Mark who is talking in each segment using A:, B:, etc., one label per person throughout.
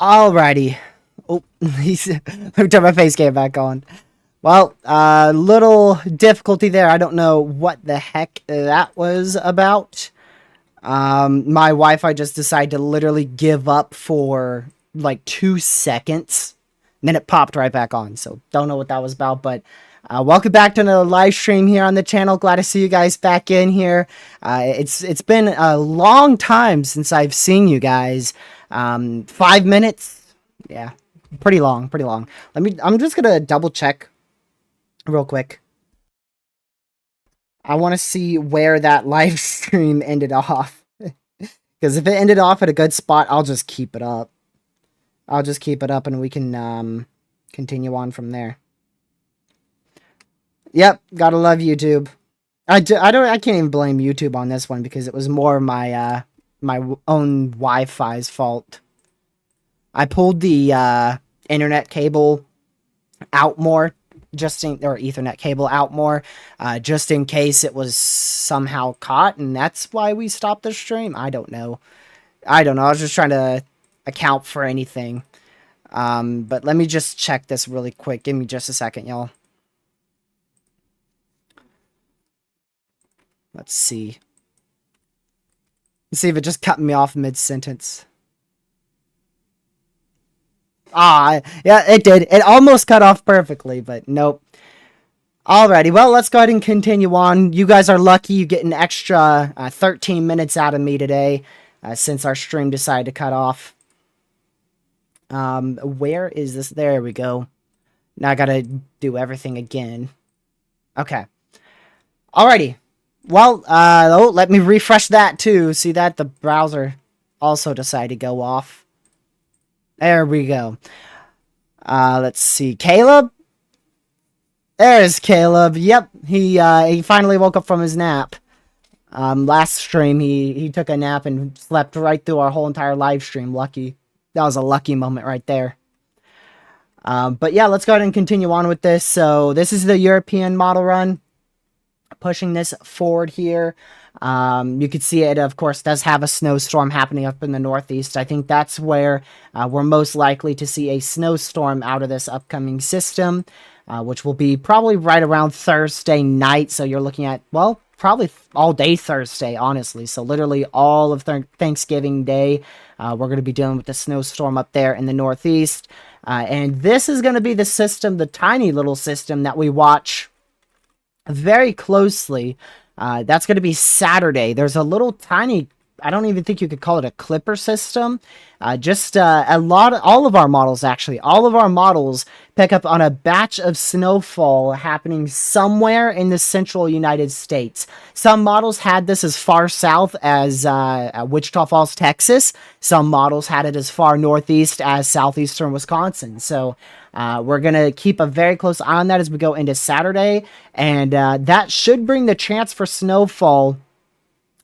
A: Alrighty. Oh, let me turn my face cam back on. Well, little difficulty there. I don't know what the heck that was about. My Wi-Fi just decided to literally give up for like 2 seconds. And then it popped right back on. So don't know what that was about, but welcome back to another live stream here on the channel. Glad to see you guys back in here. It's been a long time since I've seen you guys. 5 minutes. Yeah, pretty long, pretty long. I'm just gonna double check real quick. I want to see where that live stream ended off. Because if it ended off at a good spot, I'll just keep it up. I'll just keep it up and we can continue on from there. Yep, gotta love YouTube. I can't even blame YouTube on this one because it was more my my own Wi-Fi's fault. I pulled the internet cable out more, or Ethernet cable out more, just in case it was somehow caught, and that's why we stopped the stream. I don't know. I was just trying to account for anything. But let me just check this really quick. Give me just a second, y'all. Let's see. Let's see if it just cut me off mid-sentence. Ah, yeah, it did. It almost cut off perfectly, but nope. Alrighty, well, let's go ahead and continue on. You guys are lucky you get an extra 13 minutes out of me today, since our stream decided to cut off. Where is this? There we go. Now I gotta do everything again. Okay. Alrighty. Well, let me refresh that too. See that? The browser also decided to go off. There we go. Let's see. Caleb? There's Caleb. Yep, he finally woke up from his nap. Last stream, he took a nap and slept right through our whole entire live stream. Lucky. That was a lucky moment right there. But yeah, let's go ahead and continue on with this. So this is the European model run. Pushing this forward here. You can see it, of course, does have a snowstorm happening up in the northeast. I think that's where we're most likely to see a snowstorm out of this upcoming system, which will be probably right around Thursday night. So you're looking at, well, probably all day Thursday, honestly. So literally all of Thanksgiving Day, we're going to be dealing with the snowstorm up there in the northeast. And this is going to be the system, the tiny little system that we watch very closely. That's going to be Saturday. There's a little tiny, I don't even think you could call it a clipper system. All of our models, actually, all of our models pick up on a batch of snowfall happening somewhere in the central United States. Some models had this as far south as Wichita Falls, Texas. Some models had it as far northeast as southeastern Wisconsin. So we're going to keep a very close eye on that as we go into Saturday. And that should bring the chance for snowfall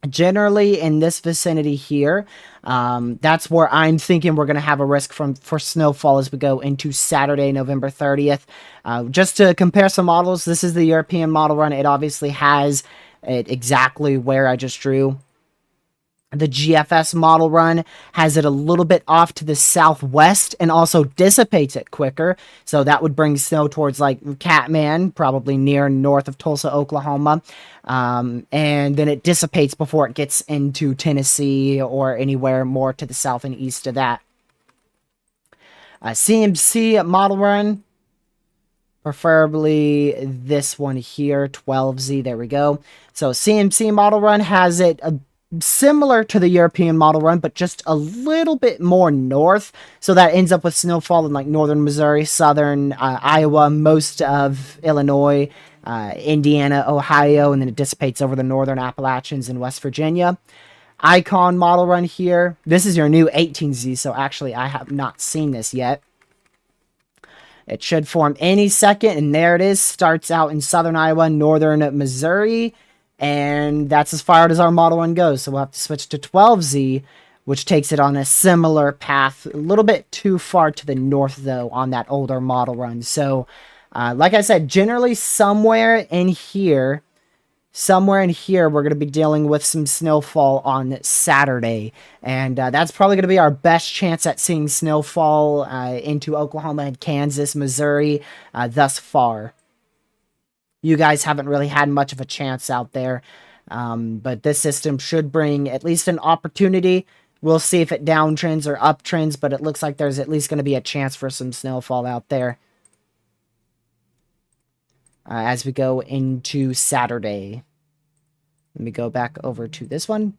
A: generally in this vicinity here. That's where I'm thinking we're going to have a risk for snowfall as we go into Saturday, November 30th. Just to compare some models, this is the European model run. It obviously has it exactly where I just drew. The GFS model run has it a little bit off to the southwest and also dissipates it quicker. So that would bring snow towards like Catman, probably near north of Tulsa, Oklahoma. And then it dissipates before it gets into Tennessee or anywhere more to the south and east of that. CMC model run, preferably this one here, 12Z. There we go. So CMC model run has it similar to the European model run, but just a little bit more north. So that ends up with snowfall in like northern Missouri, southern Iowa, most of Illinois, Indiana, Ohio, and then it dissipates over the northern Appalachians and West Virginia. Icon model run here. This is your new 18Z, so actually I have not seen this yet. It should form any second, and there it is. Starts out in southern Iowa, northern Missouri, and that's as far as our model run goes. So we'll have to switch to 12Z, which takes it on a similar path, a little bit too far to the north, though, on that older model run. So, like I said, generally somewhere in here somewhere in here, we're going to be dealing with some snowfall on Saturday. And that's probably going to be our best chance at seeing snowfall into Oklahoma and Kansas, Missouri thus far. You guys haven't really had much of a chance out there. But this system should bring at least an opportunity. We'll see if it downtrends or uptrends, but it looks like there's at least going to be a chance for some snowfall out there. As we go into Saturday. Let me go back over to this one.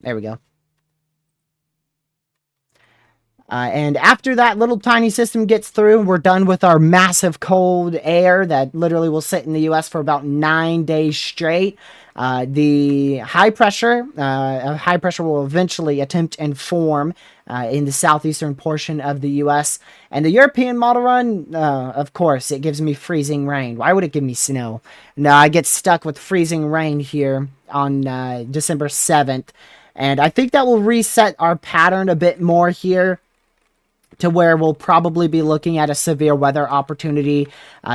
A: There we go. And after that little tiny system gets through, we're done with our massive cold air that literally will sit in the U.S. for about 9 days straight. The high pressure will eventually attempt and form in the southeastern portion of the U.S. And the European model run, of course, it gives me freezing rain. Why would it give me snow? No, I get stuck with freezing rain here on December 7th. And I think that will reset our pattern a bit more here, to where we'll probably be looking at a severe weather opportunity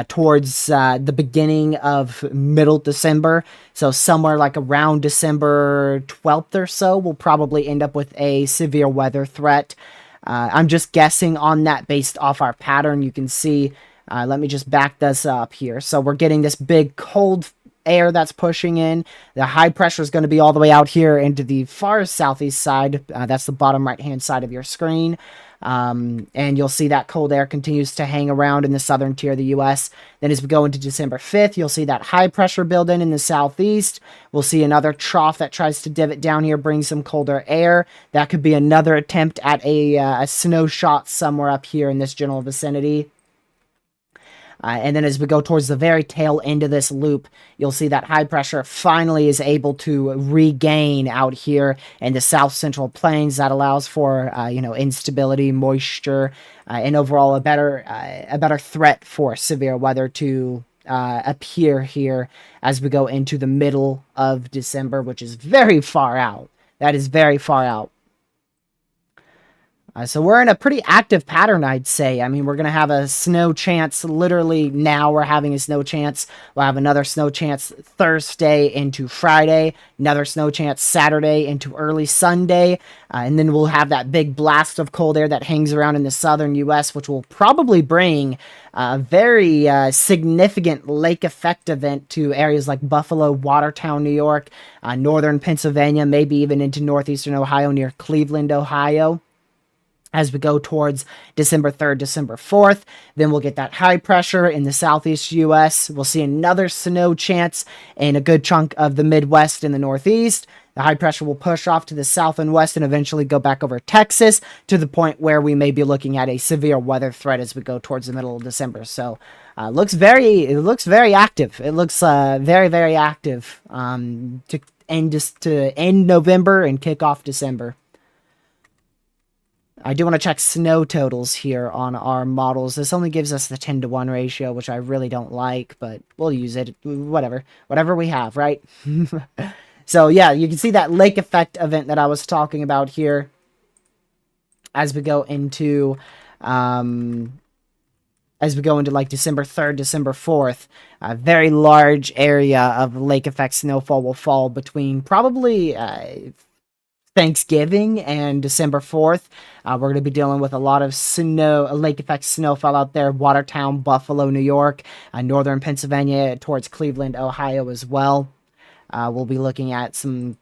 A: towards the beginning of middle December. So somewhere like around December 12th or so, we'll probably end up with a severe weather threat. I'm just guessing on that based off our pattern. You can see, let me just back this up here. So we're getting this big cold air that's pushing in. The high pressure is going to be all the way out here into the far southeast side. That's the bottom right hand side of your screen. And you'll see that cold air continues to hang around in the southern tier of the U.S. Then as we go into December 5th, you'll see that high pressure build in the southeast. We'll see another trough that tries to divot down here, bring some colder air. That could be another attempt at a snow shot somewhere up here in this general vicinity. And then as we go towards the very tail end of this loop, you'll see that high pressure finally is able to regain out here in the south central plains. That allows for, instability, moisture, and overall a better threat for severe weather to appear here as we go into the middle of December, which is very far out. That is very far out. So we're in a pretty active pattern, I'd say. I mean, we're going to have a snow chance literally now. We're having a snow chance. We'll have another snow chance Thursday into Friday, another snow chance Saturday into early Sunday, and then we'll have that big blast of cold air that hangs around in the southern U.S., which will probably bring a very significant lake effect event to areas like Buffalo, Watertown, New York, northern Pennsylvania, maybe even into northeastern Ohio near Cleveland, Ohio. As we go towards December 3rd, December 4th, then we'll get that high pressure in the southeast U.S. We'll see another snow chance in a good chunk of the Midwest and the Northeast. The high pressure will push off to the south and west and eventually go back over Texas to the point where we may be looking at a severe weather threat as we go towards the middle of December. So it looks very active. It looks very, very active to end November and kick off December. I do want to check snow totals here on our models. This only gives us the 10-to-1 ratio, which I really don't like, but we'll use it. Whatever we have, right? So yeah, you can see that lake effect event that I was talking about here as we go into like December 3rd, December 4th. A very large area of lake effect snowfall will fall between probably Thanksgiving and December 4th. We're going to be dealing with a lot of lake effect snowfall out there. Watertown, Buffalo, New York, northern Pennsylvania towards Cleveland, Ohio as well. We'll be looking at some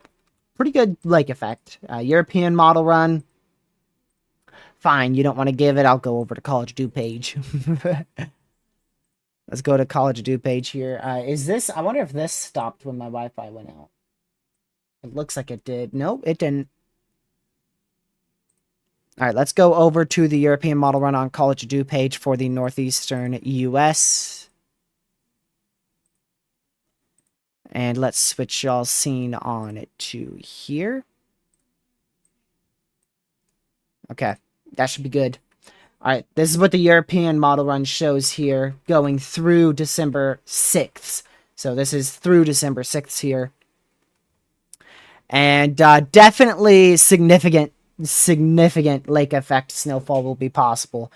A: pretty good lake effect. European model run. Fine, you don't want to give it. I'll go over to College Due page. Let's go to College Due page here. I wonder if this stopped when my Wi-Fi went out. It looks like it did. Nope, it didn't. All right, let's go over to the European model run on College Due page for the northeastern U.S. And let's switch y'all's scene on to here. Okay, that should be good. All right, this is what the European model run shows here going through December 6th. So this is through December 6th here. And definitely significant lake effect snowfall will be possible.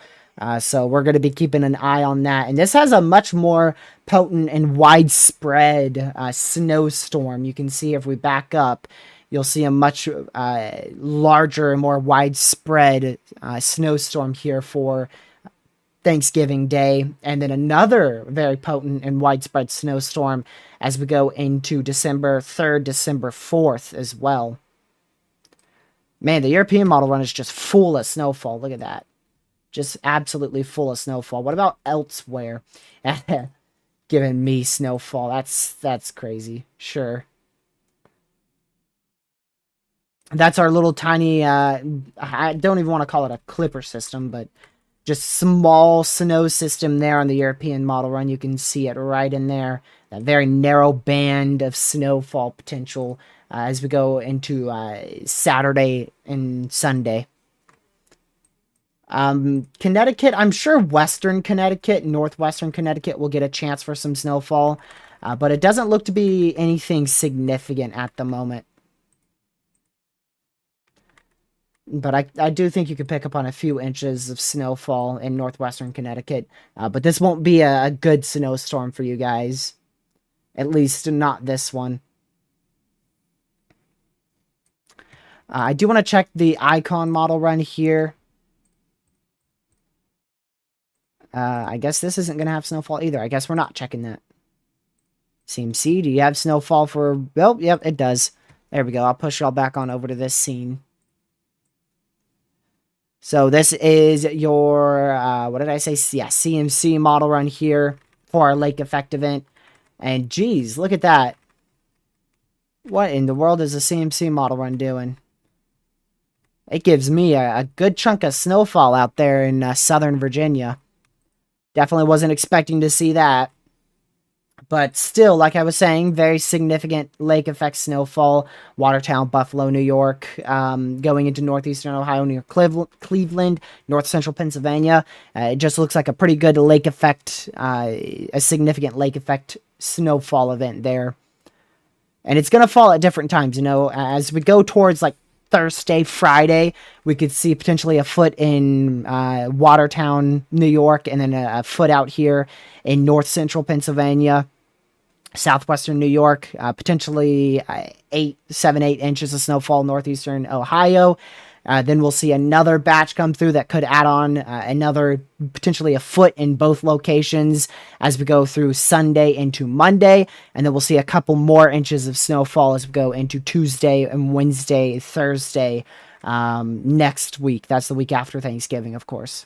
A: So we're going to be keeping an eye on that. And this has a much more potent and widespread snowstorm. You can see if we back up, you'll see a much larger and more widespread snowstorm here for Thanksgiving Day, and then another very potent and widespread snowstorm as we go into December 3rd, December 4th as well. Man, the European model run is just full of snowfall. Look at that. Just absolutely full of snowfall. What about elsewhere? Giving me snowfall. That's crazy. Sure. That's our little tiny, I don't even want to call it a clipper system, but just small snow system there on the European model run. You can see it right in there. That very narrow band of snowfall potential as we go into Saturday and Sunday. Connecticut, I'm sure Western Connecticut, Northwestern Connecticut will get a chance for some snowfall, but it doesn't look to be anything significant at the moment. But I do think you could pick up on a few inches of snowfall in northwestern Connecticut. But this won't be a good snowstorm for you guys. At least not this one. I do want to check the icon model run here. I guess this isn't going to have snowfall either. I guess we're not checking that. CMC, do you have snowfall for... Oh, yep, it does. There we go. I'll push y'all back on over to this scene. So this is your, what did I say? Yeah, CMC model run here for our lake effect event. And geez, look at that. What in the world is a CMC model run doing? It gives me a good chunk of snowfall out there in Southern Virginia. Definitely wasn't expecting to see that. But still, like I was saying, very significant lake effect snowfall. Watertown, Buffalo, New York, going into northeastern Ohio near Cleveland, north central Pennsylvania. It just looks like a pretty good lake effect, a significant lake effect snowfall event there. And it's going to fall at different times, you know, as we go towards like Thursday, Friday, we could see potentially a foot in Watertown, New York, and then a foot out here in north central Pennsylvania, southwestern New York, potentially 7, 8 inches of snowfall northeastern Ohio. Then we'll see another batch come through that could add on another, potentially a foot in both locations as we go through Sunday into Monday. And then we'll see a couple more inches of snowfall as we go into Tuesday and Wednesday, Thursday next week. That's the week after Thanksgiving, of course.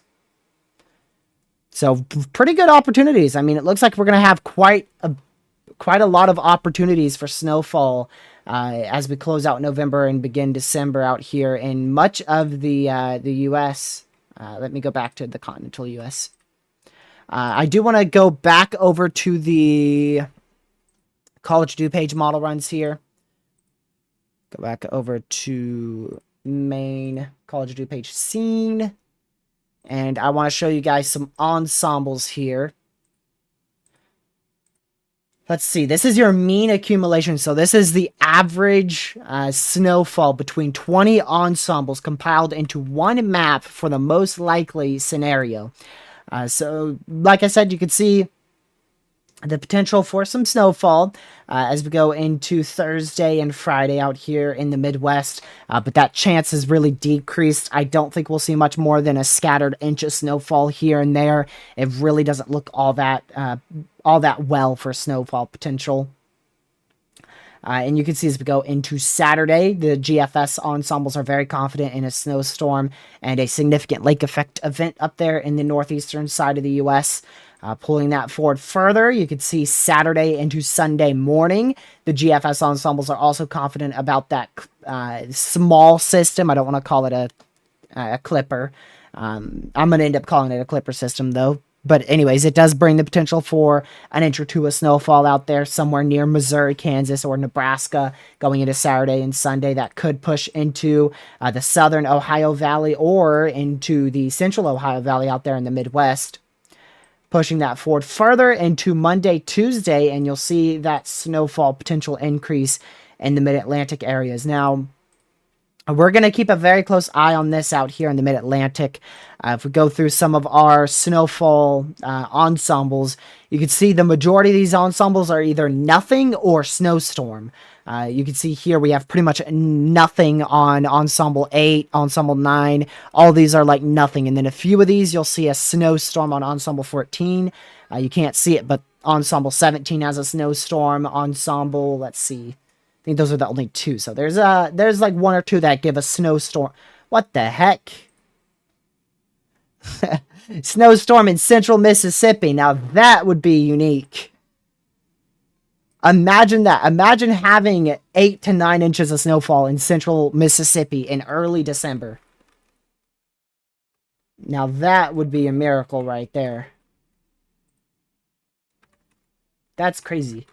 A: So pretty good opportunities. I mean, it looks like we're going to have quite a lot of opportunities for snowfall as we close out November and begin December out here in much of the U.S. Let me go back to the continental U.S. I do want to go back over to the College DuPage model runs here. Go back over to main College DuPage scene. And I want to show you guys some ensembles here. Let's see, this is your mean accumulation. So this is the average snowfall between 20 ensembles compiled into one map for the most likely scenario. So like I said, you can see the potential for some snowfall as we go into Thursday and Friday out here in the Midwest. But that chance has really decreased. I don't think we'll see much more than a scattered inch of snowfall here and there. It really doesn't look all that well for snowfall potential. And you can see as we go into Saturday, the GFS ensembles are very confident in a snowstorm and a significant lake effect event up there in the northeastern side of the U.S. Pulling that forward further, you can see Saturday into Sunday morning. The GFS ensembles are also confident about that small system. I don't want to call it a clipper. I'm going to end up calling it a clipper system, though. But anyways, it does bring the potential for an inch or two of snowfall out there somewhere near Missouri, Kansas, or Nebraska going into Saturday and Sunday. That could push into the southern Ohio Valley or into the central Ohio Valley out there in the Midwest. Pushing that forward further into Monday, Tuesday, and you'll see that snowfall potential increase in the mid-Atlantic areas. Now, We're going to keep a very close eye on this out here in the mid-Atlantic. If we go through some of our snowfall ensembles, you can see the majority of these ensembles are either nothing or snowstorm. You can see here we have pretty much nothing on Ensemble 8, Ensemble 9. All these are like nothing. And then a few of these, you'll see a snowstorm on Ensemble 14. You can't see it, but Ensemble 17 has a snowstorm. Ensemble, let's see. I think those are the only two. So there's like one or two that give a snowstorm. What the heck? Snowstorm in central Mississippi. Now that would be unique. Imagine that. Imagine having 8 to 9 inches of snowfall in central Mississippi in early December. Now that would be a miracle right there. That's crazy.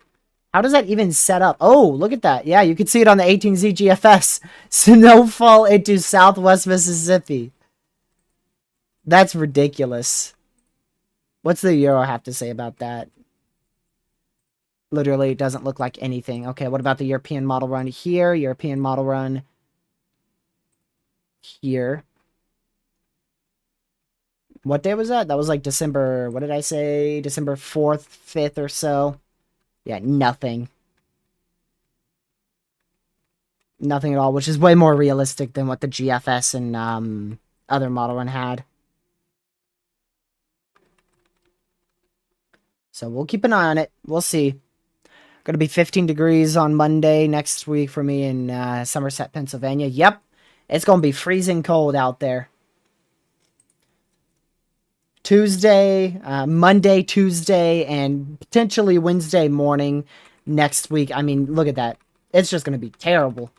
A: How does that even set up? Oh, look at that. Yeah, you can see it on the 18Z GFS. Snowfall into southwest Mississippi. That's ridiculous. What's the Euro have to say about that? Literally, it doesn't look like anything. Okay, what about the European model run here? European model run here. What day was that? That was like December, what did I say? December 4th, 5th or so. Yeah, nothing. Nothing at all, which is way more realistic than what the GFS and other model run had. So we'll keep an eye on it. We'll see. Going to be 15 degrees on Monday next week for me in Somerset, Pennsylvania. Yep, it's going to be freezing cold out there. Tuesday, Monday, Tuesday, and potentially Wednesday morning next week. I mean, look at that. It's just going to be terrible.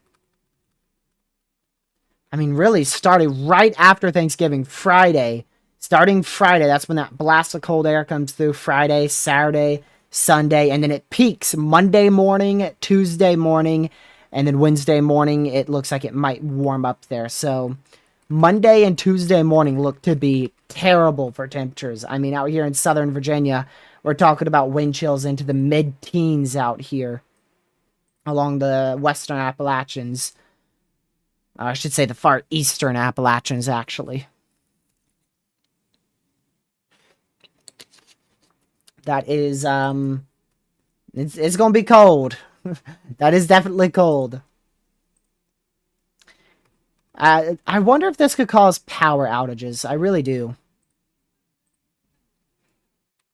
A: I mean, really, starting right after Thanksgiving, Friday. Starting Friday, that's when that blast of cold air comes through. Friday, Saturday, Sunday, and then it peaks Monday morning, Tuesday morning, and then Wednesday morning, it looks like it might warm up there. So Monday and Tuesday morning look to be terrible for temperatures. I mean, out here in Southern Virginia, we're talking about wind chills into the mid-teens out here along the western Appalachians. I should say the far eastern Appalachians, actually. That is, it's going to be cold. That is definitely cold. I wonder if this could cause power outages. I really do.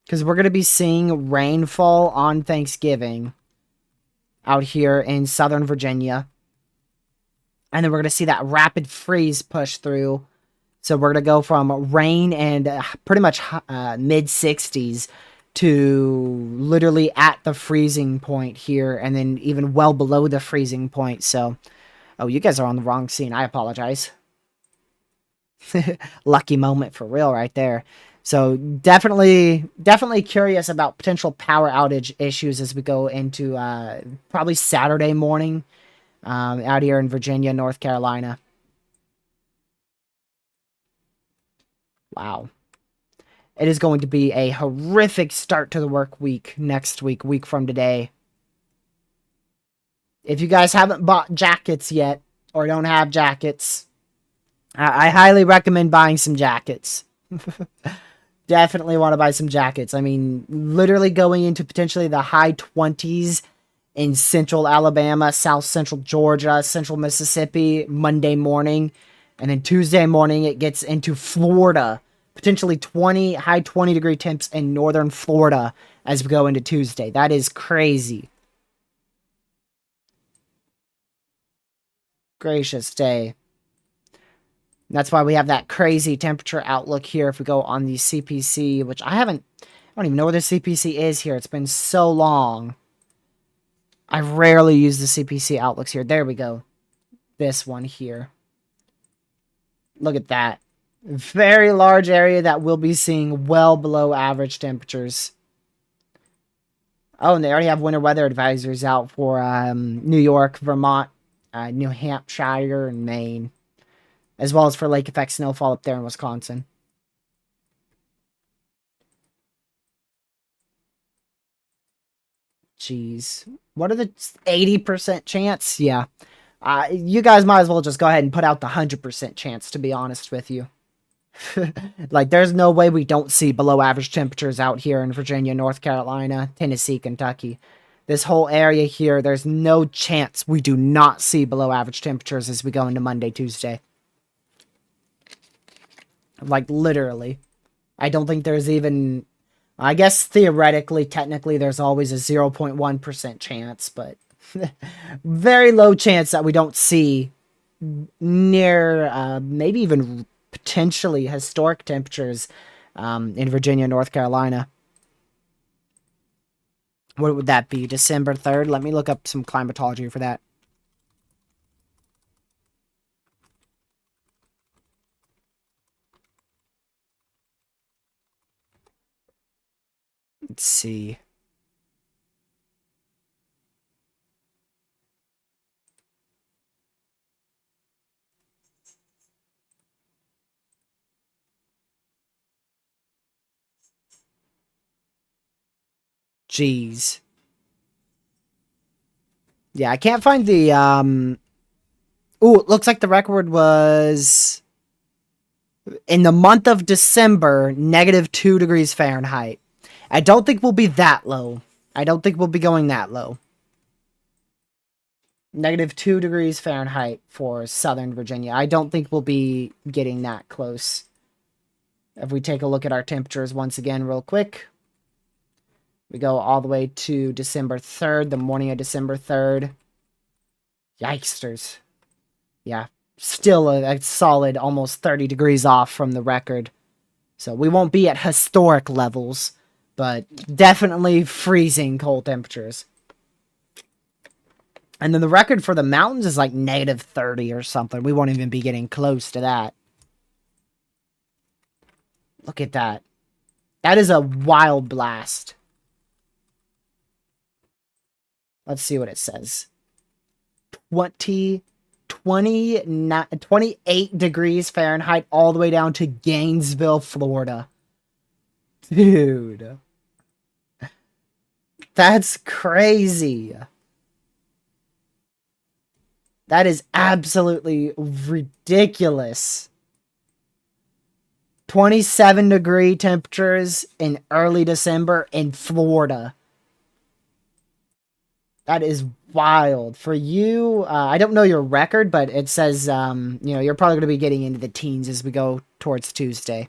A: Because we're going to be seeing rainfall on Thanksgiving out here in Southern Virginia. And then we're going to see that rapid freeze push through. So we're going to go from rain and pretty much mid-60s to literally at the freezing point here. And then even well below the freezing point. So, oh, you guys are on the wrong scene. I apologize. Lucky moment for real right there. So definitely curious about potential power outage issues as we go into probably Saturday morning out here in Virginia, North Carolina. Wow. It is going to be a horrific start to the work week next week from today. If you guys haven't bought jackets yet or don't have jackets, I highly recommend buying some jackets. Definitely want to buy some jackets. I mean, literally going into potentially the high 20s in central Alabama, south central Georgia, central Mississippi, Monday morning. And then Tuesday morning, it gets into Florida. Potentially high 20 degree temps in northern Florida as we go into Tuesday. That is crazy. Gracious day. That's why we have that crazy temperature outlook here if we go on the CPC, which I don't even know where the CPC is here. It's been so long. I rarely use the CPC outlooks here. There we go. This one here. Look at that. Very large area that we'll be seeing well below average temperatures. Oh, and they already have winter weather advisories out for New York, Vermont, New Hampshire, and Maine. As well as for lake effect snowfall up there in Wisconsin. Jeez. What are the 80% chance? Yeah. You guys might as well just go ahead and put out the 100% chance, to be honest with you. Like, there's no way we don't see below average temperatures out here in Virginia, North Carolina, Tennessee, Kentucky. This whole area here, there's no chance we do not see below average temperatures as we go into Monday, Tuesday. Like, literally. I don't think there's even... I guess theoretically, technically, there's always a 0.1% chance, but very low chance that we don't see near, maybe even potentially historic temperatures in Virginia, North Carolina. What would that be? December 3rd? Let me look up some climatology for that. Let's see. Jeez. Yeah, I can't find the, Ooh, it looks like the record was... in the month of December, -2 degrees Fahrenheit. I don't think we'll be that low. I don't think we'll be going that low. -2 degrees Fahrenheit for Southern Virginia. I don't think we'll be getting that close. If we take a look at our temperatures once again real quick. We go all the way to December 3rd, the morning of December 3rd. Yikesters. Yeah, still a solid almost 30 degrees off from the record. So we won't be at historic levels, but definitely freezing cold temperatures. And then the record for the mountains is like -30 or something. We won't even be getting close to that. Look at that. That is a wild blast. Let's see what it says. 28 degrees Fahrenheit all the way down to Gainesville, Florida. Dude. That's crazy. That is absolutely ridiculous. 27-degree temperatures in early December in Florida. That is wild. For you, I don't know your record, but it says, you're probably going to be getting into the teens as we go towards Tuesday.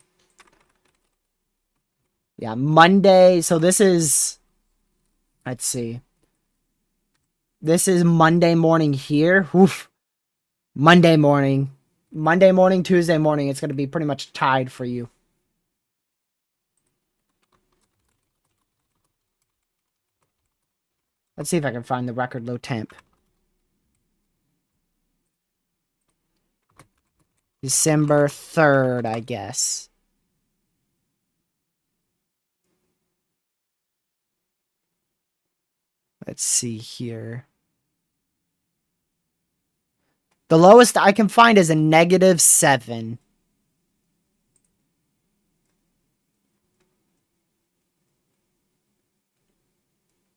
A: Yeah, Monday. So this is, let's see. This is Monday morning here. Oof. Monday morning, Tuesday morning. It's going to be pretty much tied for you. Let's see if I can find the record low temp. December 3rd, I guess. Let's see here. The lowest I can find is a -7.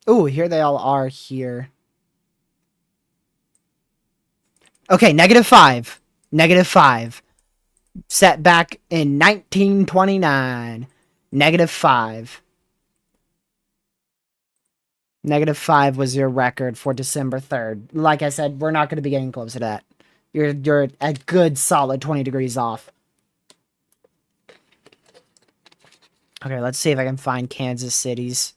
A: Ooh, here they all are here. Okay, -5. -5. Set back in 1929. -5. -5 was your record for December 3rd. Like I said, we're not going to be getting close to that. You're a good solid 20 degrees off. Okay, let's see if I can find Kansas City's.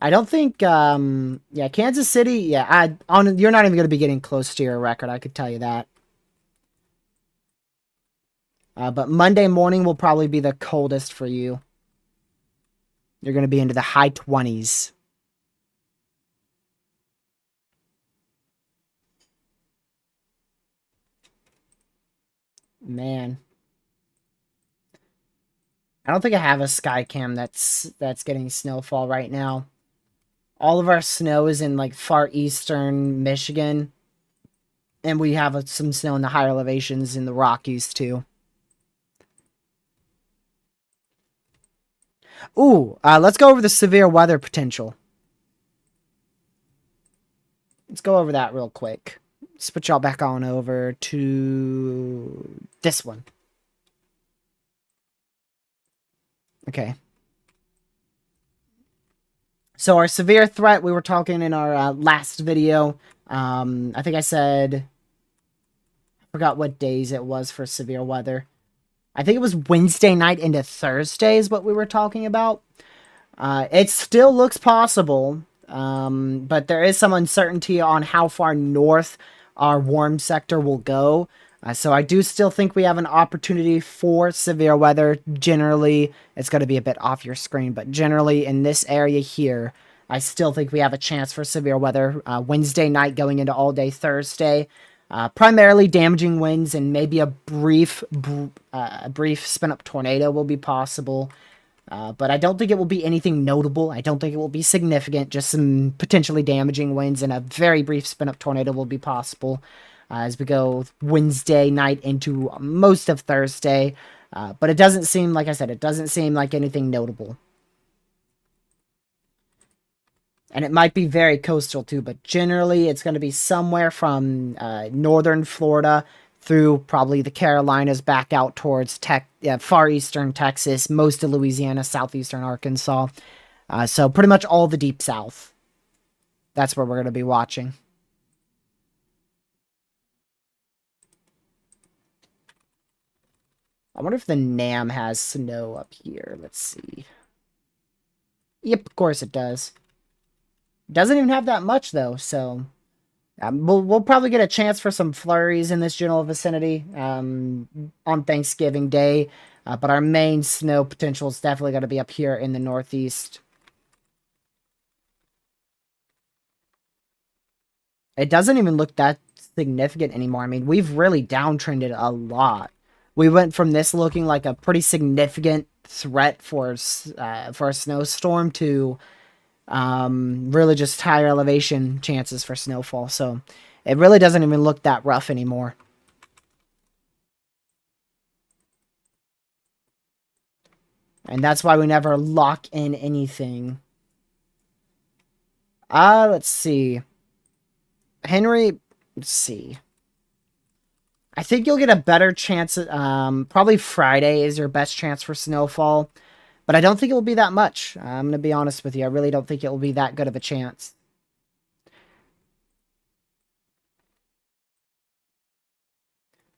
A: I don't think, yeah, Kansas City, yeah, you're not even going to be getting close to your record, I could tell you that. But Monday morning will probably be the coldest for you. You're going to be into the high 20s. Man. I don't think I have a sky cam that's getting snowfall right now. All of our snow is in like far eastern Michigan. And we have some snow in the higher elevations in the Rockies too. Ooh, let's go over the severe weather potential. Let's go over that real quick. switch y'all back on over to this one. Okay. So our severe threat, we were talking in our last video. I think I said, I forgot what days it was for severe weather. I think it was Wednesday night into Thursday is what we were talking about. It still looks possible, but there is some uncertainty on how far north our warm sector will go. So I do still think we have an opportunity for severe weather. Generally, it's going to be a bit off your screen, but generally in this area here, I still think we have a chance for severe weather. Wednesday night going into all day Thursday. Primarily damaging winds and maybe a brief spin-up tornado will be possible. But I don't think it will be anything notable. I don't think it will be significant. Just some potentially damaging winds and a very brief spin-up tornado will be possible as we go Wednesday night into most of Thursday. But it doesn't seem, like I said, it doesn't seem like anything notable. And it might be very coastal too, but generally it's going to be somewhere from northern Florida through probably the Carolinas back out towards far eastern Texas, most of Louisiana, southeastern Arkansas. So pretty much all the deep south. That's where we're going to be watching. I wonder if the NAM has snow up here. Let's see. Yep, of course it does. Doesn't even have that much, though, so... we'll probably get a chance for some flurries in this general vicinity on Thanksgiving Day. But our main snow potential is definitely going to be up here in the northeast. It doesn't even look that significant anymore. I mean, we've really downtrended a lot. We went from this looking like a pretty significant threat for a snowstorm to really just higher elevation chances for snowfall. So it really doesn't even look that rough anymore. And that's why we never lock in anything. Let's see. Henry, let's see. I think you'll get a better chance. Probably Friday is your best chance for snowfall. But I don't think it will be that much. I'm going to be honest with you. I really don't think it will be that good of a chance.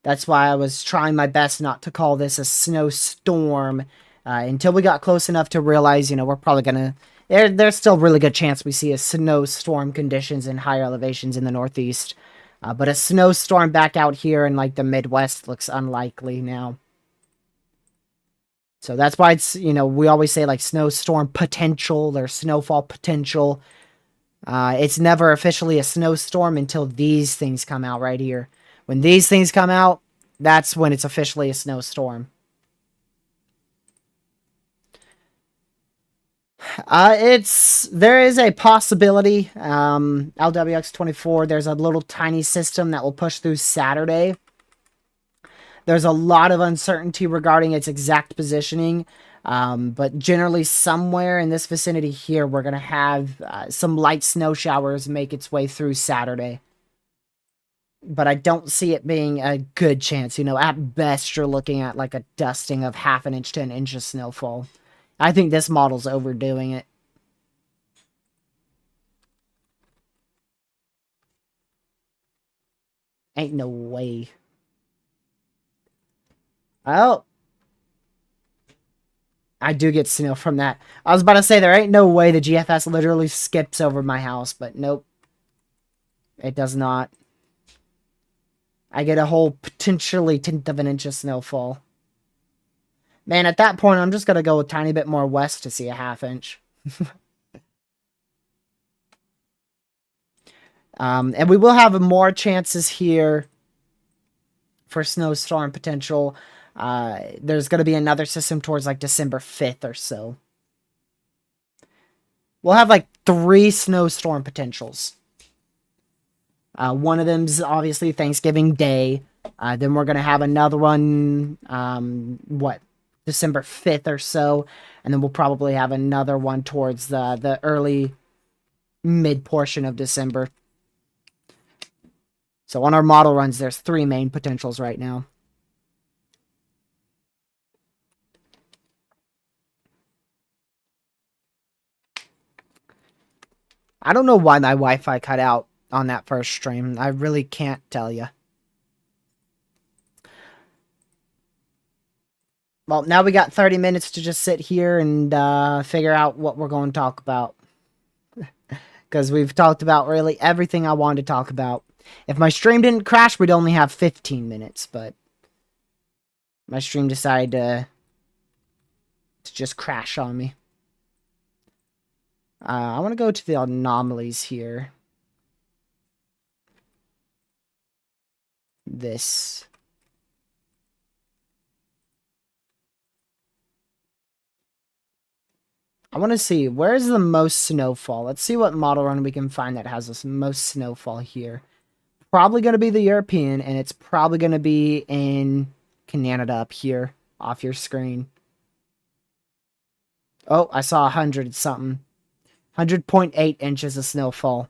A: That's why I was trying my best not to call this a snowstorm until we got close enough to realize, you know, we're probably going to... There's still a really good chance we see a snowstorm conditions in higher elevations in the Northeast. But a snowstorm back out here in, like, the Midwest looks unlikely now. So that's why it's, you know, we always say, like, snowstorm potential or snowfall potential. It's never officially a snowstorm until these things come out right here. When these things come out, that's when it's officially a snowstorm. There is a possibility, LWX24, there's a little tiny system that will push through Saturday. There's a lot of uncertainty regarding its exact positioning, but generally somewhere in this vicinity here, we're going to have some light snow showers make its way through Saturday. But I don't see it being a good chance. You know, at best, you're looking at like a dusting of 1/2 inch to 1 inch of snowfall. I think this model's overdoing it. Ain't no way. Oh. I do get snow from that. I was about to say, there ain't no way the GFS literally skips over my house, but nope. It does not. I get a whole potentially 1/10 of an inch of snowfall. Man, at that point, I'm just going to go a tiny bit more west to see a 1/2 inch. And we will have more chances here for snowstorm potential. There's going to be another system towards like December 5th or so. We'll have like 3 snowstorm potentials. One of them's obviously Thanksgiving Day. Then we're going to have another one, December 5th or so. And then we'll probably have another one towards the early mid portion of December. So on our model runs, there's 3 main potentials right now. I don't know why my Wi-Fi cut out on that first stream. I really can't tell you. Well, now we got 30 minutes to just sit here and figure out what we're going to talk about. Because we've talked about really everything I wanted to talk about. If my stream didn't crash, we'd only have 15 minutes, but my stream decided to just crash on me. I want to go to the anomalies here. This. I want to see, where's the most snowfall? Let's see what model run we can find that has the most snowfall here. Probably going to be the European, and it's probably going to be in Canada up here, off your screen. Oh, I saw 100 something. 100.8 inches of snowfall.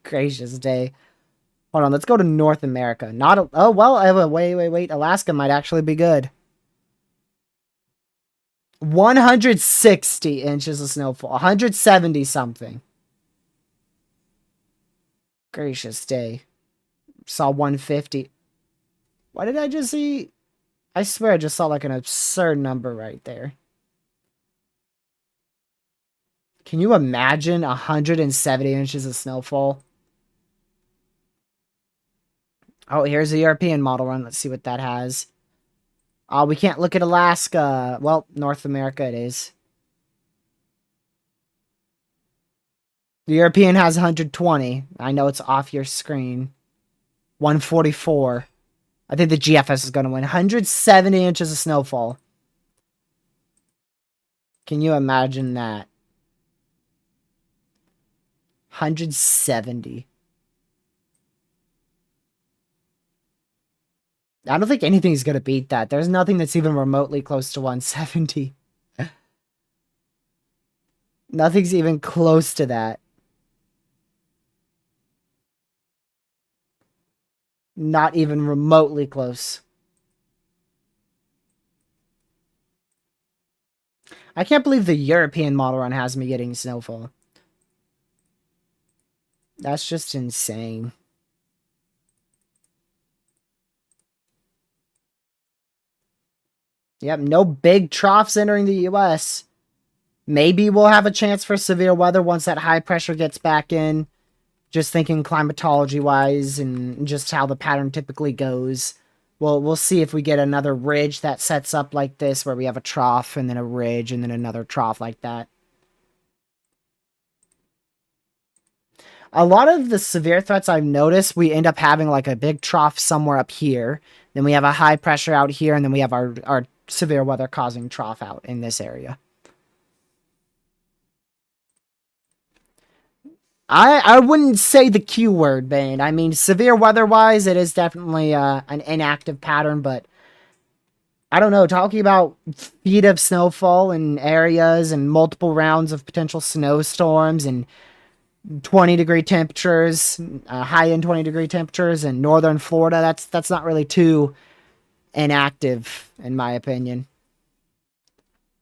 A: Gracious day. Hold on, let's go to North America. Oh, well, wait. Alaska might actually be good. 160 inches of snowfall. 170 something. Gracious day. Saw 150. Why did I just see? I swear I just saw like an absurd number right there. Can you imagine 170 inches of snowfall? Oh, here's a European model run. Let's see what that has. Oh, we can't look at Alaska. Well, North America it is. The European has 120. I know it's off your screen. 144. I think the GFS is going to win. 170 inches of snowfall. Can you imagine that? 170. I don't think anything's going to beat that. There's nothing that's even remotely close to 170. Nothing's even close to that. Not even remotely close. I can't believe the European model run has me getting snowfall. That's just insane. Yep, no big troughs entering the US. Maybe we'll have a chance for severe weather once that high pressure gets back in. Just thinking climatology-wise and just how the pattern typically goes. Well, we'll see if we get another ridge that sets up like this, where we have a trough and then a ridge and then another trough like that. A lot of the severe threats I've noticed, we end up having like a big trough somewhere up here. Then we have a high pressure out here, and then we have our severe weather causing trough out in this area. I wouldn't say the Q word, Bane. I mean, severe weather-wise, it is definitely an inactive pattern, but I don't know, talking about feet of snowfall in areas and multiple rounds of potential snowstorms and 20-degree temperatures, high-end 20-degree temperatures in northern Florida, that's not really too inactive, in my opinion.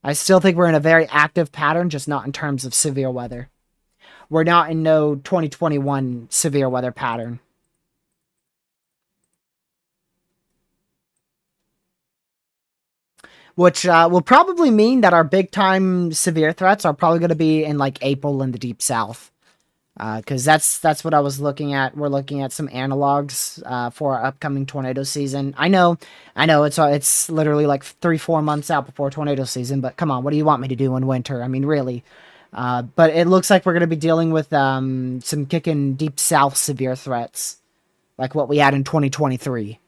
A: I still think we're in a very active pattern, just not in terms of severe weather. We're not in no 2021 severe weather pattern. Which will probably mean that our big-time severe threats are probably going to be in, like, April in the Deep South. Because that's what I was looking at. We're looking at some analogs for our upcoming tornado season. I know, it's literally like 3-4 months out before tornado season, but come on, what do you want me to do in winter? I mean, really. But it looks like we're going to be dealing with some kicking Deep South severe threats, like what we had in 2023.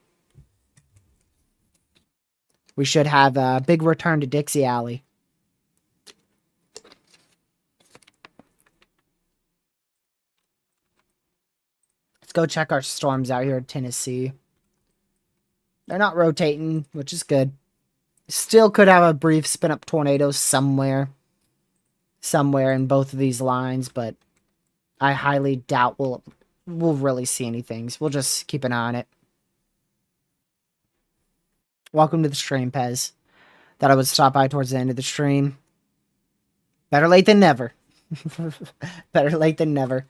A: We should have a big return to Dixie Alley. Let's go check our storms out here in Tennessee. They're not rotating, which is good. Still could have a brief spin-up tornado somewhere in both of these lines, but I highly doubt we'll we'll really see any things. We'll just keep an eye on it. Welcome to the stream, Pez. Thought I would stop by towards the end of the stream. Better late than never. Better late than never.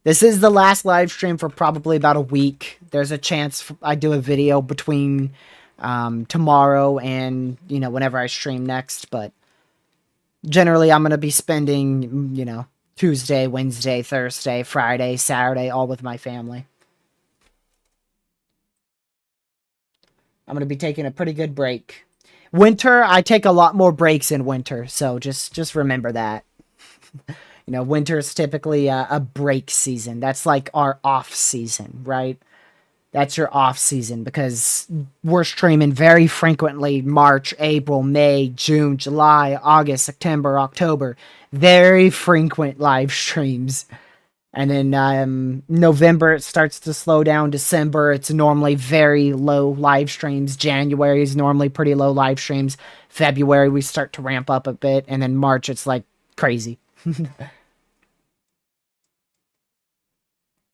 A: This is the last live stream for probably about a week. There's a chance I do a video between tomorrow and, whenever I stream next. But generally, I'm going to be spending, Tuesday, Wednesday, Thursday, Friday, Saturday, all with my family. I'm going to be taking a pretty good break. Winter, I take a lot more breaks in winter, so just remember that. Winter is typically a break season. That's like our off season, right? That's your off season because we're streaming very frequently March, April, May, June, July, August, September, October. Very frequent live streams. And then November, it starts to slow down. December, it's normally very low live streams. January is normally pretty low live streams. February, we start to ramp up a bit. And then March, it's like crazy.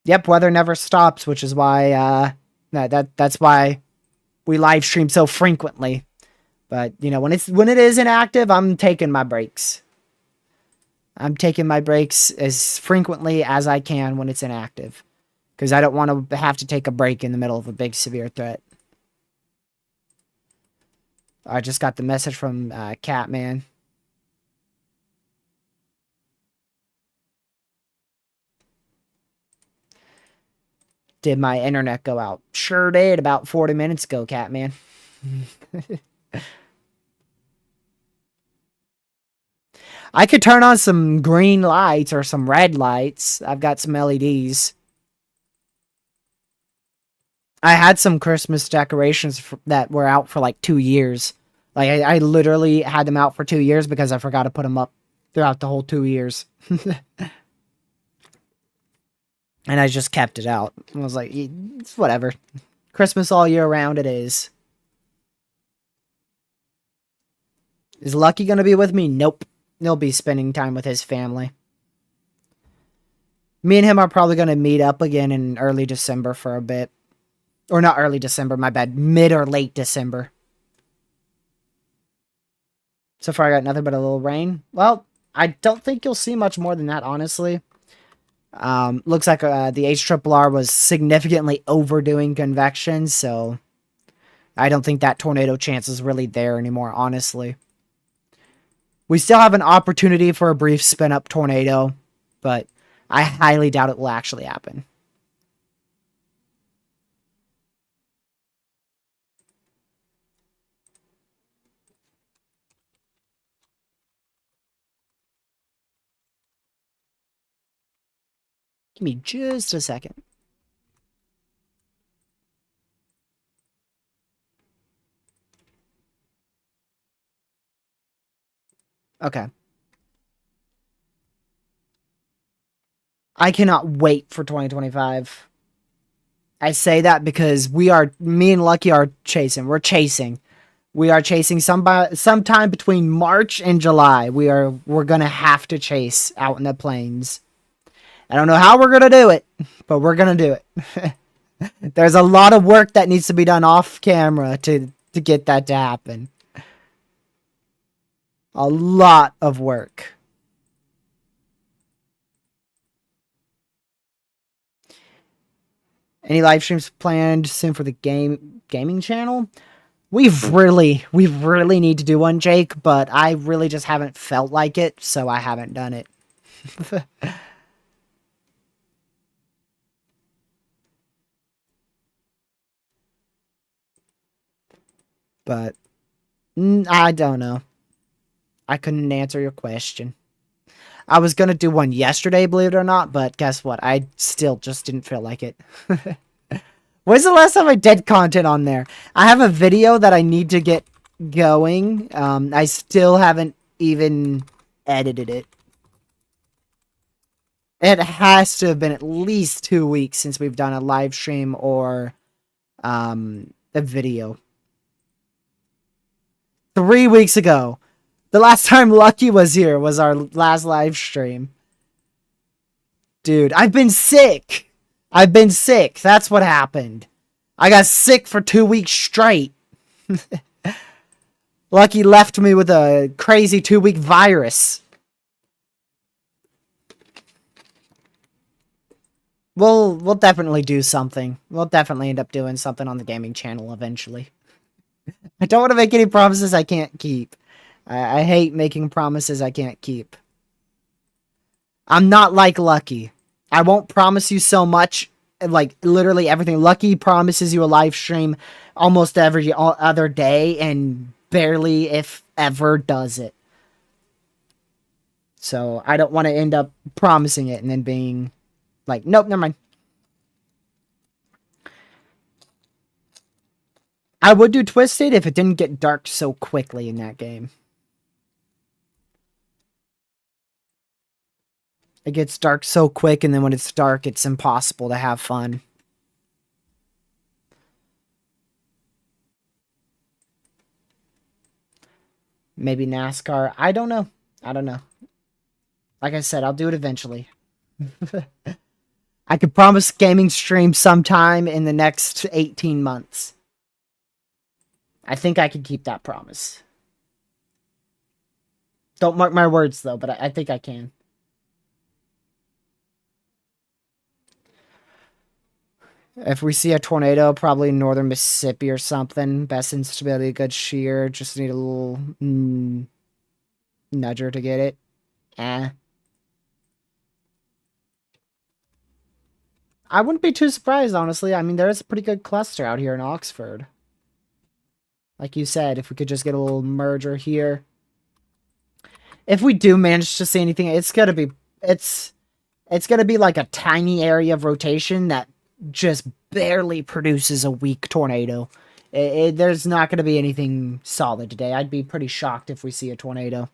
A: Yep, weather never stops, which is why that's why we live stream so frequently. But when it is inactive, I'm taking my breaks. I'm taking my breaks as frequently as I can when it's inactive. Because I don't want to have to take a break in the middle of a big severe threat. I just got the message from Catman. Did my internet go out? Sure did, about 40 minutes ago, Catman. I could turn on some green lights or some red lights. I've got some LEDs. I had some Christmas decorations that were out for like 2 years. Like, I literally had them out for 2 years because I forgot to put them up throughout the whole 2 years. And I just kept it out. I was like, it's whatever. Christmas all year round it is. Is Lucky going to be with me? Nope. He'll be spending time with his family. Me and him are probably going to meet up again in early December for a bit. Or not early December, my bad. Mid or late December. So far I got nothing but a little rain. Well, I don't think you'll see much more than that, honestly. Looks like the HRRR was significantly overdoing convection, so I don't think that tornado chance is really there anymore, honestly. We still have an opportunity for a brief spin-up tornado, but I highly doubt it will actually happen. Give me just a second. Okay. I cannot wait for 2025. I say that because me and Lucky are chasing. We're chasing. We are chasing sometime between March and July. We're gonna have to chase out in the plains. I don't know how we're gonna do it, but we're gonna do it. There's a lot of work that needs to be done off camera to get that to happen. A lot of work. Any live streams planned soon for the gaming channel? We really need to do one, Jake, but I really just haven't felt like it, so I haven't done it. But I don't know. I couldn't answer your question. I was going to do one yesterday, believe it or not, but guess what? I still just didn't feel like it. When's the last time I did content on there? I have a video that I need to get going. I still haven't even edited it. It has to have been at least 2 weeks since we've done a live stream or a video. 3 weeks ago. The last time Lucky was here was our last live stream. Dude, I've been sick. I've been sick. That's what happened. I got sick for 2 weeks straight. Lucky left me with a crazy 2-week virus. We'll definitely do something. We'll definitely end up doing something on the gaming channel eventually. I don't want to make any promises I can't keep. I hate making promises I can't keep. I'm not like Lucky. I won't promise you so much, like literally everything. Lucky promises you a live stream almost every other day and barely, if ever, does it. So I don't want to end up promising it and then being like, nope, never mind. I would do Twisted if it didn't get dark so quickly in that game. It gets dark so quick, and then when it's dark, it's impossible to have fun. Maybe NASCAR. I don't know. I don't know. Like I said, I'll do it eventually. I could promise gaming stream sometime in the next 18 months. I think I can keep that promise. Don't mark my words, though, but I think I can. If we see a tornado, probably in northern Mississippi or something. Best instability, good shear. Just need a little nudger to get it. I wouldn't be too surprised, honestly. I mean, there is a pretty good cluster out here in Oxford. Like you said, if we could just get a little merger here. If we do manage to see anything, it's gonna be like a tiny area of rotation that just barely produces a weak tornado. There's not gonna be anything solid today. I'd be pretty shocked if we see a tornado.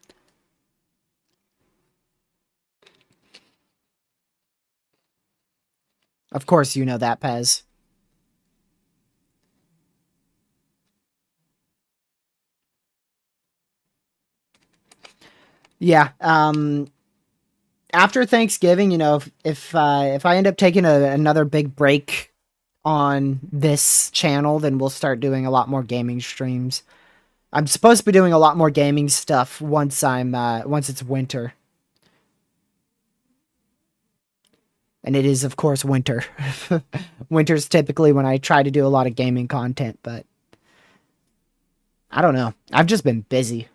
A: Of course you know that, Pez. Yeah, after Thanksgiving, you know, if I end up taking another big break on this channel, then we'll start doing a lot more gaming streams. I'm supposed to be doing a lot more gaming stuff once once it's winter. And it is, of course, winter. Winter's typically when I try to do a lot of gaming content, but I don't know. I've just been busy.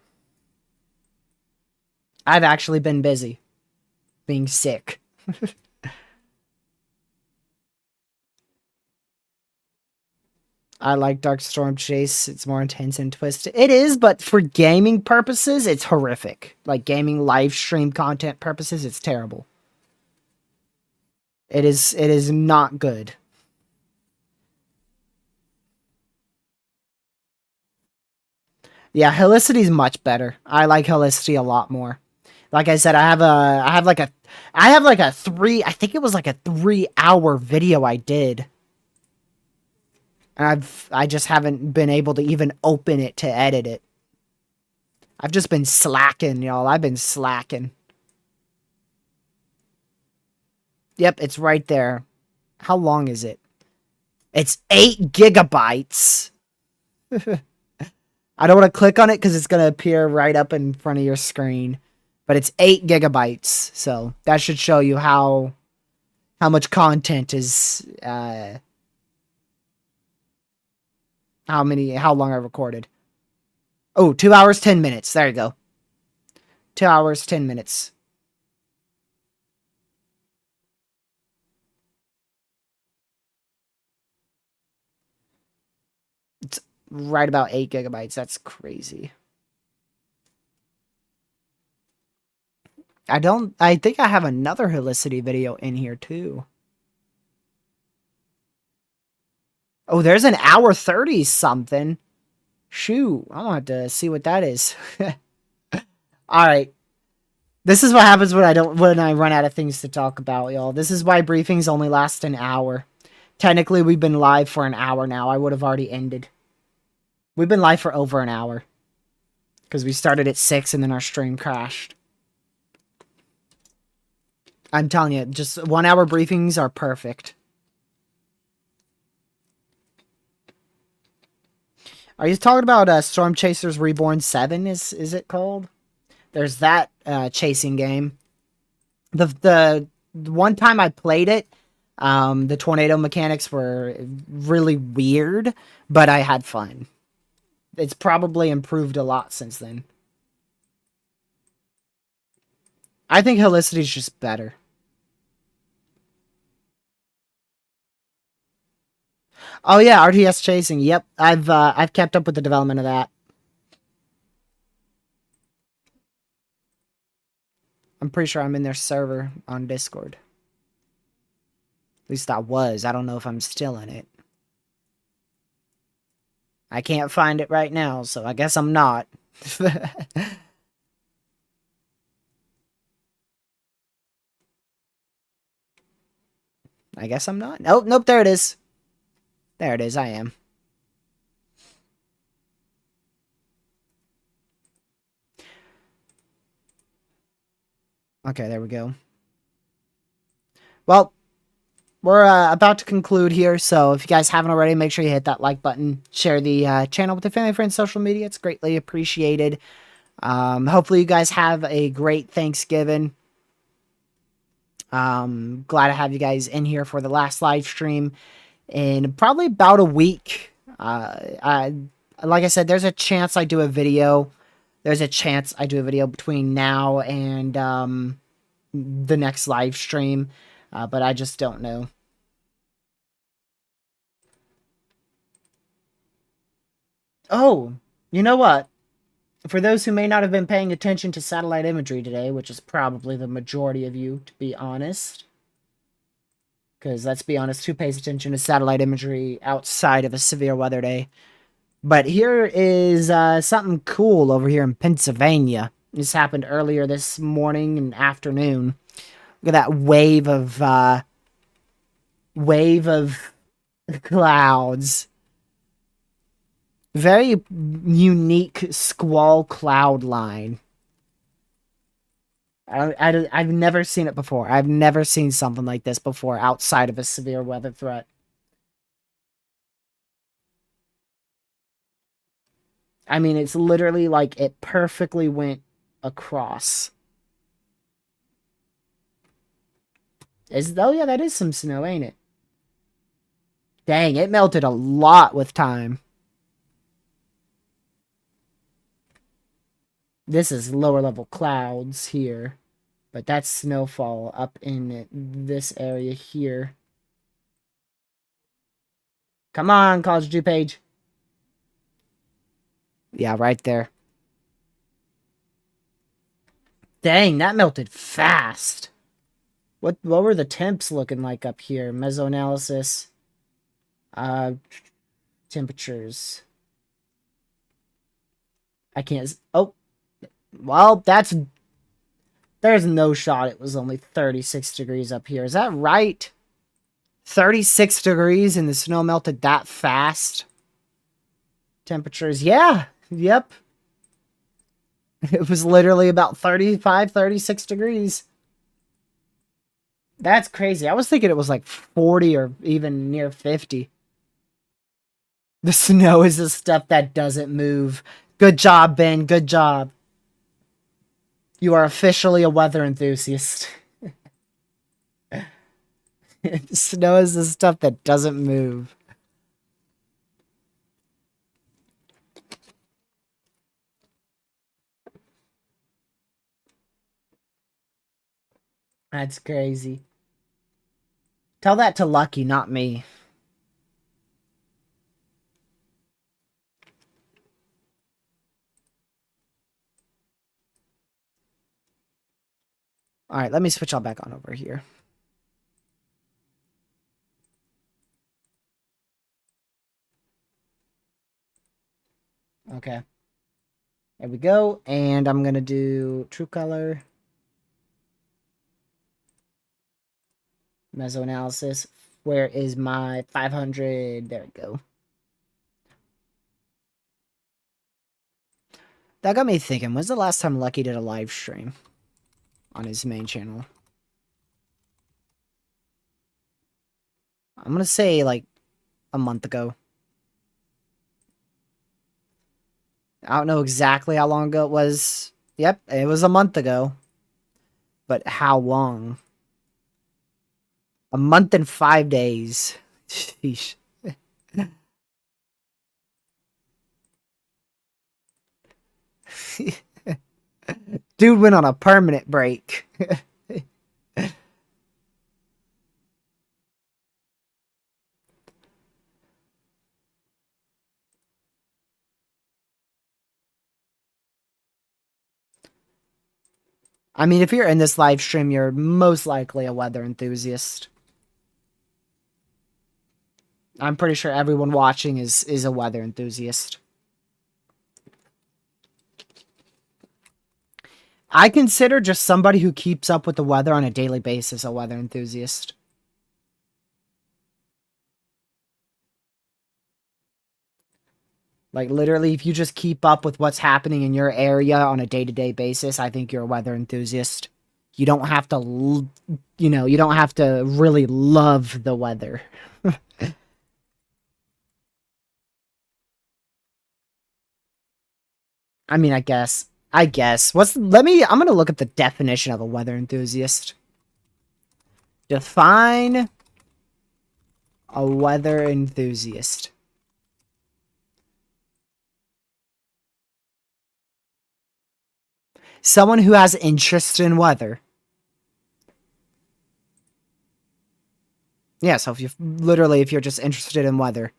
A: I've actually been busy. Being sick. I like Dark Storm Chase. It's more intense and twisted. It is, but for gaming purposes, it's horrific. Like gaming live stream content purposes, it's terrible. It is not good. Yeah, Helicity is much better. I like Helicity a lot more. Like I said, I have like a I think it was like a 3-hour video I did. And I just haven't been able to even open it to edit it. I've just been slacking, y'all. I've been slacking. Yep, it's right there. How long is it? It's 8 gigabytes. I don't want to click on it because it's going to appear right up in front of your screen. But it's 8 gigabytes. So that should show you how much content is... how long I recorded. Oh, 2 hours, 10 minutes. There you go. 2 hours, 10 minutes. It's right about 8 gigabytes. That's crazy. I think I have another Helicity video in here too. Oh, there's an hour 30 something. Shoot, I'm gonna have to see what that is. Alright. This is what happens when I run out of things to talk about, y'all. This is why briefings only last an hour. Technically, we've been live for an hour now. I would have already ended. We've been live for over an hour. Because we started at 6 and then our stream crashed. I'm telling you, just 1 hour briefings are perfect. Are you talking about Storm Chasers Reborn 7? Is it called? There's that chasing game. The one time I played it, the tornado mechanics were really weird, but I had fun. It's probably improved a lot since then. I think Helicity is just better. Oh yeah, RTS chasing. Yep, I've kept up with the development of that. I'm pretty sure I'm in their server on Discord. At least I was. I don't know if I'm still in it. I can't find it right now, so I guess I'm not. I guess I'm not. Nope, nope, there it is. There it is, I am. Okay, there we go. Well, we're about to conclude here, so if you guys haven't already, make sure you hit that like button. Share the channel with your family, friends, social media. It's greatly appreciated. Hopefully you guys have a great Thanksgiving. Glad to have you guys in here for the last live stream in probably about a week. Like I said, there's a chance I do a video. There's a chance I do a video between now and the next live stream, but I just don't know. Oh, you know what? For those who may not have been paying attention to satellite imagery today, which is probably the majority of you, to be honest, because let's be honest, who pays attention to satellite imagery outside of a severe weather day? But here is something cool over here in Pennsylvania. This happened earlier this morning and afternoon. Look at that wave of clouds. Very unique squall cloud line. I've never seen it before. I've never seen something like this before outside of a severe weather threat. I mean, it's literally like it perfectly went across. Oh yeah, that is some snow, ain't it? Dang, it melted a lot with time. This is lower level clouds here, but that's snowfall up in this area here. Come on, College DuPage. Yeah, right there. Dang, that melted fast. What were the temps looking like up here? Mesoanalysis. Temperatures. I can't. Oh, well, there's no shot it was only 36 degrees up here. Is that right? 36 degrees and the snow melted that fast? Temperatures, yeah. Yep. It was literally about 35, 36 degrees. That's crazy. I was thinking it was like 40 or even near 50. The snow is the stuff that doesn't move. Good job, Ben. Good job. You are officially a weather enthusiast. Snow is the stuff that doesn't move. That's crazy. Tell that to Lucky, not me. Alright, let me switch all back on over here. Okay. There we go. And I'm going to do true color. Mesoanalysis. Where is my 500? There we go. That got me thinking, when's the last time Lucky did a live stream on his main channel? I'm going to say like a month ago. I don't know exactly how long ago it was. Yep, it was a month ago. But how long? A month and 5 days. Sheesh. Dude went on a permanent break. I mean, if you're in this live stream, you're most likely a weather enthusiast. I'm pretty sure everyone watching is a weather enthusiast. I consider just somebody who keeps up with the weather on a daily basis a weather enthusiast. Like, literally, if you just keep up with what's happening in your area on a day-to-day basis, I think you're a weather enthusiast. You don't have to, you don't have to really love the weather. I mean, I guess. I'm gonna look at the definition of a weather enthusiast. Define a weather enthusiast. Someone who has interest in weather. Yeah, so if you're just interested in weather.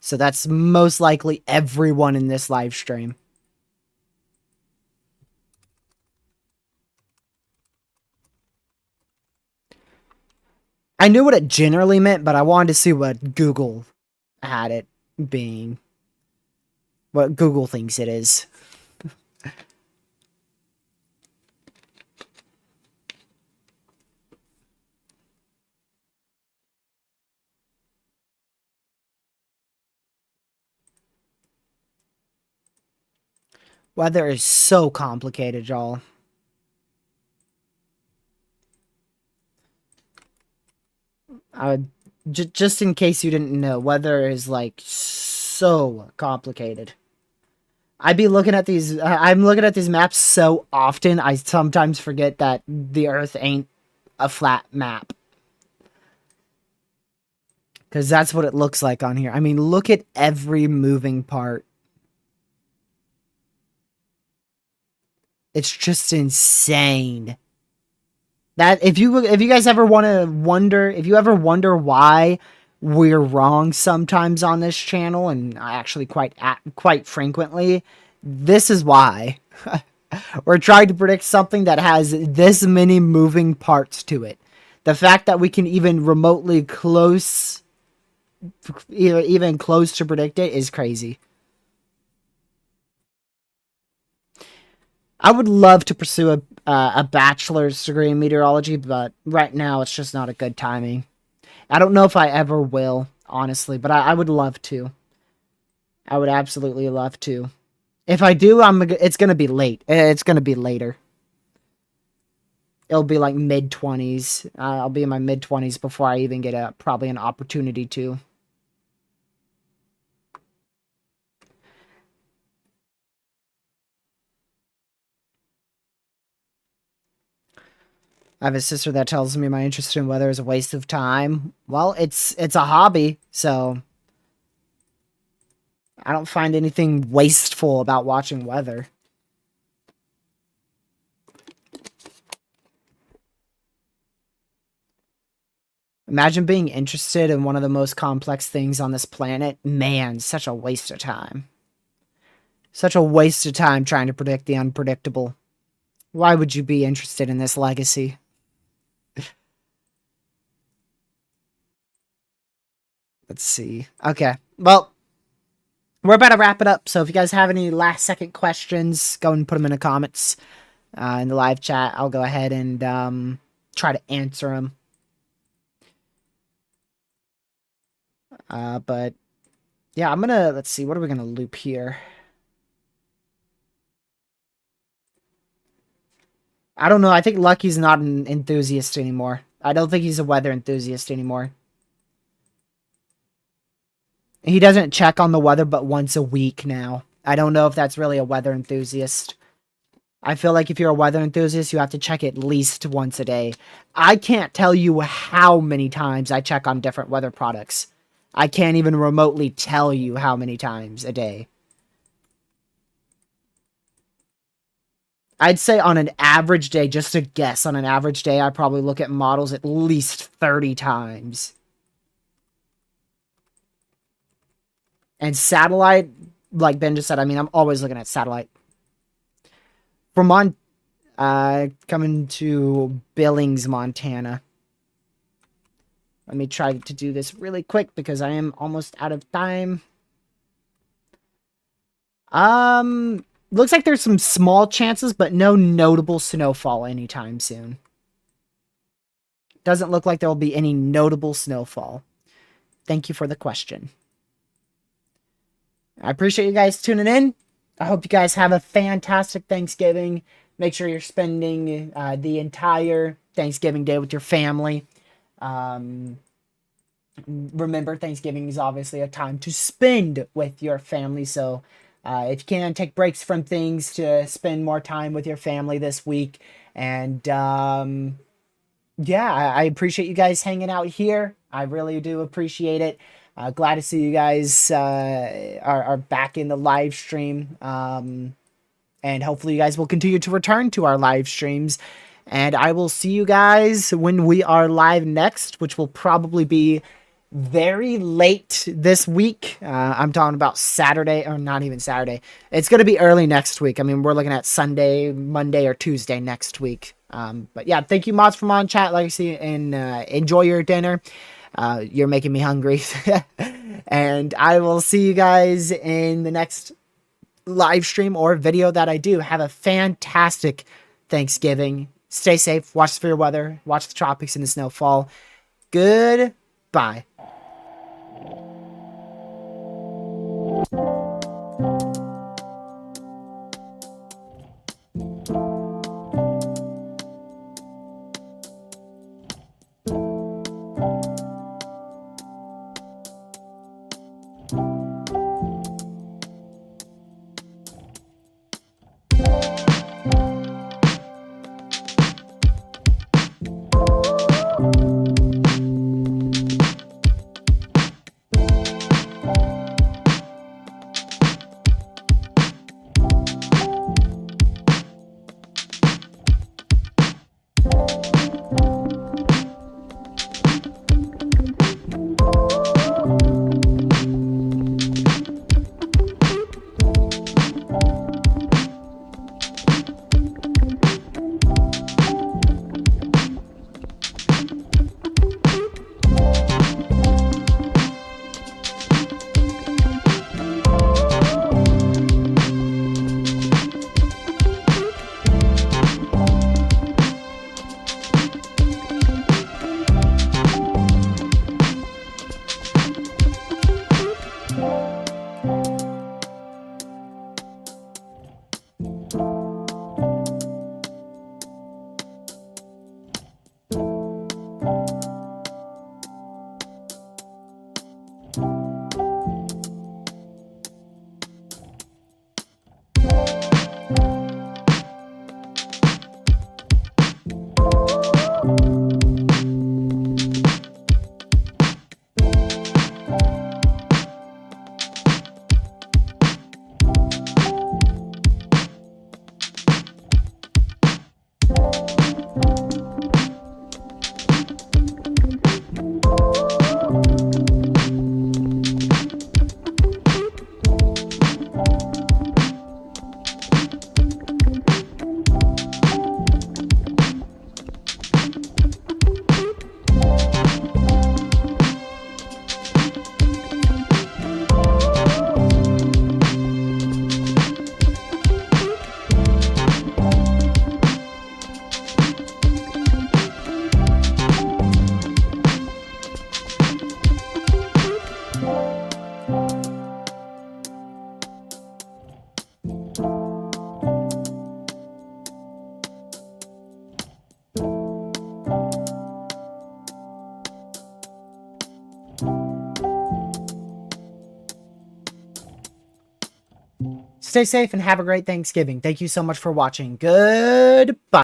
A: So that's most likely everyone in this live stream. I knew what it generally meant, but I wanted to see what Google had it being. What Google thinks it is. Weather is so complicated, y'all. Just in case you didn't know, weather is like so complicated. I'd be looking at these. I'm looking at these maps so often. I sometimes forget that the Earth ain't a flat map, because that's what it looks like on here. I mean, look at every moving part. It's just insane. That if you guys ever want to wonder, if you ever wonder why we're wrong sometimes on this channel, and actually quite frequently, this is why. We're trying to predict something that has this many moving parts to it. The fact that we can even remotely even close to predict it is crazy. I would love to pursue a bachelor's degree in meteorology, but right now it's just not a good timing. I don't know if I ever will, honestly, but I would love to. I would absolutely love to. If I do, it's gonna be late. It's gonna be later. It'll be like mid-20s. I'll be in my mid-20s before I even get probably an opportunity to. I have a sister that tells me my interest in weather is a waste of time. Well, it's a hobby, so I don't find anything wasteful about watching weather. Imagine being interested in one of the most complex things on this planet. Man, such a waste of time. Such a waste of time trying to predict the unpredictable. Why would you be interested in this legacy? Let's see. Okay. Well, we're about to wrap it up. So if you guys have any last second questions, go and put them in the comments in the live chat. I'll go ahead and try to answer them. But yeah, let's see. What are we going to loop here? I don't know. I think Lucky's not an enthusiast anymore. I don't think he's a weather enthusiast anymore. He doesn't check on the weather but once a week now. I don't know if that's really a weather enthusiast. I feel like if you're a weather enthusiast, you have to check at least once a day. I can't tell you how many times I check on different weather products. I can't even remotely tell you how many times a day. I'd say on an average day, just to guess, on an average day, I probably look at models at least 30 times. And satellite, like Ben just said, I mean, I'm always looking at satellite. From coming to Billings, Montana. Let me try to do this really quick because I am almost out of time. Looks like there's some small chances, but no notable snowfall anytime soon. Doesn't look like there will be any notable snowfall. Thank you for the question. I appreciate you guys tuning in. I hope you guys have a fantastic Thanksgiving. Make sure you're spending the entire Thanksgiving day with your family. Remember, Thanksgiving is obviously a time to spend with your family. So if you can, take breaks from things to spend more time with your family this week. And yeah, I appreciate you guys hanging out here. I really do appreciate it. Glad to see you guys are back in the live stream. And hopefully you guys will continue to return to our live streams. And I will see you guys when we are live next, which will probably be very late this week. I'm talking about Saturday, or not even Saturday. It's going to be early next week. I mean, we're looking at Sunday, Monday, or Tuesday next week. But yeah, thank you, mods, from on chat, Legacy, and enjoy your dinner. You're making me hungry. And I will see you guys in the next live stream or video that I do. Have a fantastic Thanksgiving. Stay safe. Watch the severe weather. Watch the tropics and the snowfall. Goodbye. Stay safe and have a great Thanksgiving. Thank you so much for watching. Goodbye.